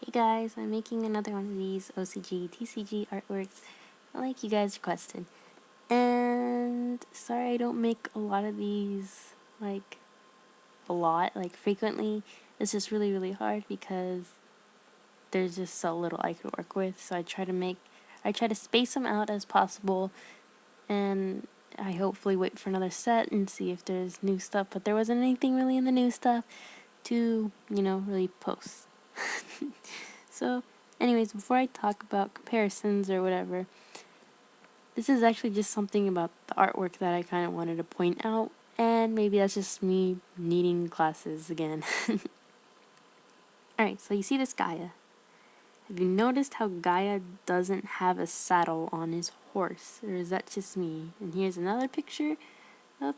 Hey guys, I'm making another one of these OCG TCG artworks like you guys requested. And sorry I don't make a lot of these frequently. It's just really hard because there's just so little I could work with. So I try to space them out as possible, and I hopefully wait for another set and see if there's new stuff, but there wasn't anything really in the new stuff to, really post. So anyways, before I talk about comparisons or whatever, this is actually just something about the artwork that I kind of wanted to point out, and maybe that's just me needing glasses again. Alright, so you see this Gaia. Have you noticed how Gaia doesn't have a saddle on his horse, or is that just me? And here's another picture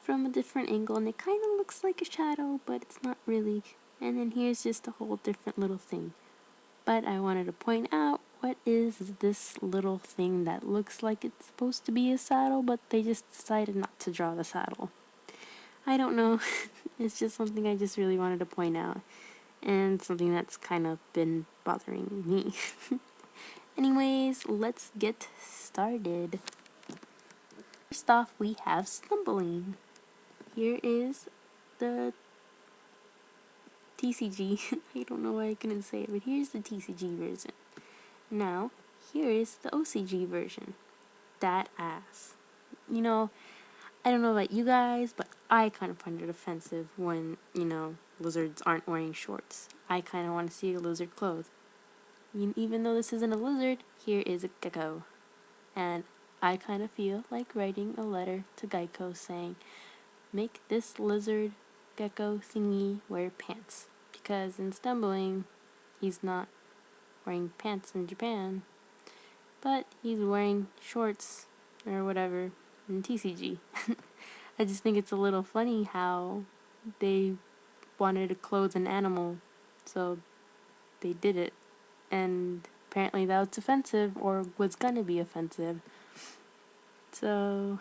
from a different angle, and it kind of looks like a shadow, but it's not really. And then here's just a whole different little thing. But I wanted to point out, what is this little thing that looks like it's supposed to be a saddle, but they just decided not to draw the saddle? I don't know. It's just something I just really wanted to point out, and something that's kind of been bothering me. Anyways, let's get started. First off, we have Stumbling. Here is the TCG. I don't know why I couldn't say it, but here's the TCG version. Now, here is the OCG version. That ass. I don't know about you guys, but I kind of find it offensive when, lizards aren't wearing shorts. I kind of want to see a lizard clothed. Even though this isn't a lizard, here is a gecko. And I kind of feel like writing a letter to Geico saying, make this lizard gecko thingy wear pants. Because in Stumbling, he's not wearing pants in Japan, but he's wearing shorts or whatever in TCG. I just think it's a little funny how they wanted to clothe an animal, so they did it, and apparently that was offensive, or was gonna be offensive. So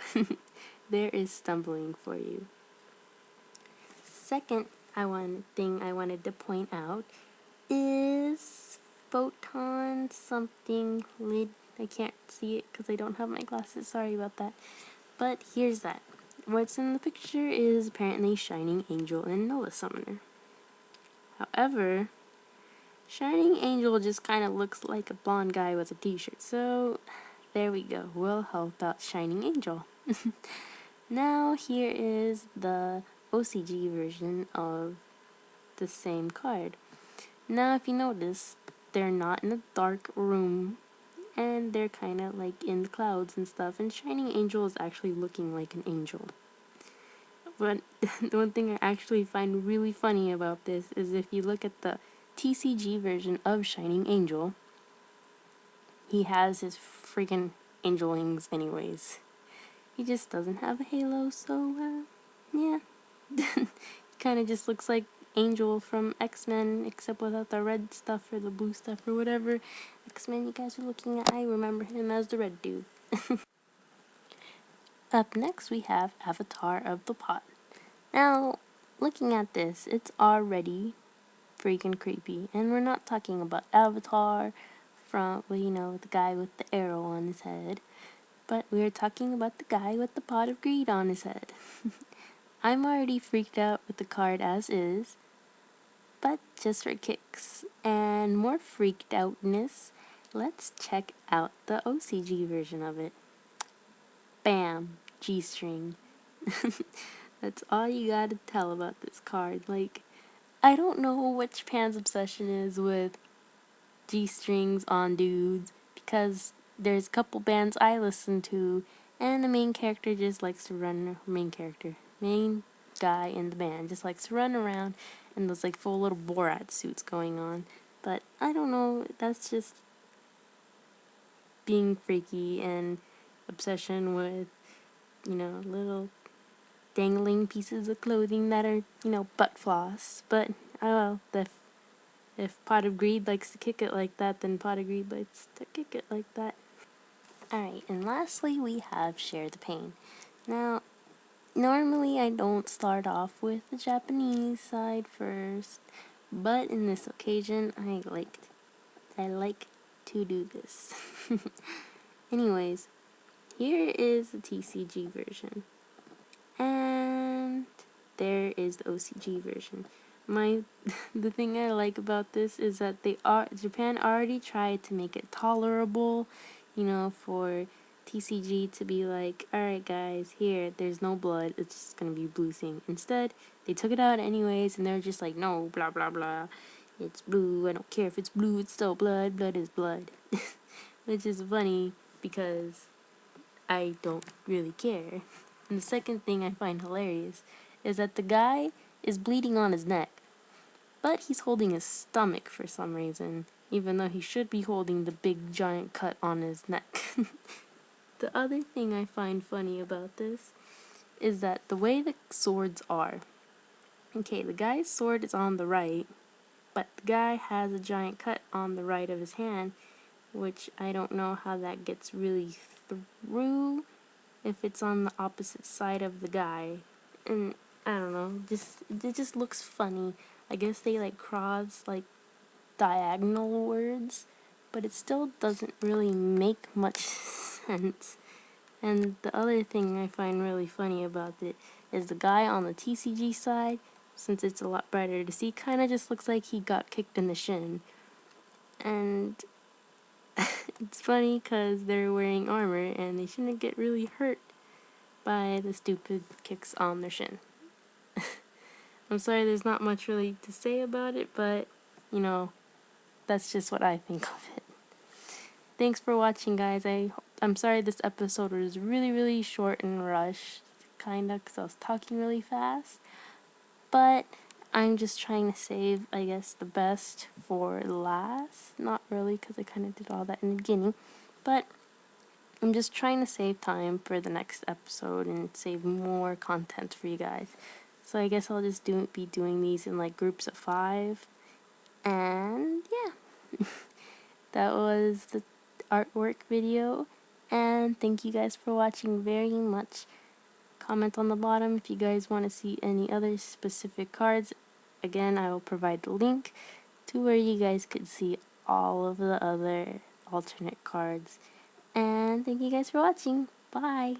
there is Stumbling for you. Second thing I wanted to point out is PHOTON something lid. I can't see it because I don't have my glasses, sorry about that. But here's that. What's in the picture is apparently Shining Angel and Nova Summoner. However, Shining Angel just kind of looks like a blonde guy with a t-shirt, so there we go. We'll help out Shining Angel. Now here is the OCG version of the same card. Now if you notice, they're not in a dark room, and they're kind of like in the clouds and stuff, and Shining Angel is actually looking like an angel. But the one thing I actually find really funny about this is if you look at the TCG version of Shining Angel, he has his freaking angel wings anyways. He just doesn't have a halo, so yeah. Kind of just looks like Angel from X-Men, except without the red stuff or the blue stuff or whatever X-Men you guys are looking at. I remember him as the red dude. Up next we have Avatar of the Pot. Now, looking at this, it's already freaking creepy. And we're not talking about Avatar from, the guy with the arrow on his head, but we're talking about the guy with the pot of greed on his head. I'm already freaked out with the card as is, but just for kicks and more freaked outness, let's check out the OCG version of it. Bam! G-string. That's all you gotta tell about this card. I don't know what Japan's obsession is with G-strings on dudes, because there's a couple bands I listen to, and the main character just likes to run, main guy in the band just likes to run around in those full little Borat suits going on. But I don't know, that's just being freaky and obsession with, little dangling pieces of clothing that are, butt floss. But, oh well, if Pot of Greed likes to kick it like that, then Pot of Greed likes to kick it like that. Alright, and lastly we have Share the Pain. Now, normally I don't start off with the Japanese side first, but in this occasion I liked I like to do this. Anyways, here is the TCG version. And there is the OCG version. The thing I like about this is that Japan already tried to make it tolerable, for TCG to be like, alright guys, here, there's no blood, it's just gonna be blue thing. Instead, they took it out anyways, and they're just like, no, blah blah blah, it's blue, I don't care if it's blue, it's still blood, blood is blood. Which is funny, because I don't really care. And the second thing I find hilarious is that the guy is bleeding on his neck, but he's holding his stomach for some reason, even though he should be holding the big giant cut on his neck. The other thing I find funny about this is that the way the swords are. Okay, the guy's sword is on the right, but the guy has a giant cut on the right of his hand, which I don't know how that gets really through if it's on the opposite side of the guy. And I don't know, it just looks funny. I guess they cross diagonal words, but it still doesn't really make much sense. And the other thing I find really funny about it is the guy on the TCG side, since it's a lot brighter to see, kind of just looks like he got kicked in the shin. And it's funny because they're wearing armor and they shouldn't get really hurt by the stupid kicks on their shin. I'm sorry, there's not much really to say about it, but, that's just what I think of it. Thanks for watching, guys. I'm sorry this episode was really, really short and rushed, kinda, because I was talking really fast. But I'm just trying to save, I guess, the best for last. Not really, because I kind of did all that in the beginning. But I'm just trying to save time for the next episode and save more content for you guys. So I guess I'll just be doing these in groups of 5. And yeah, that was the artwork video. And thank you guys for watching very much. Comment on the bottom if you guys want to see any other specific cards. Again, I will provide the link to where you guys could see all of the other alternate cards. And thank you guys for watching. Bye!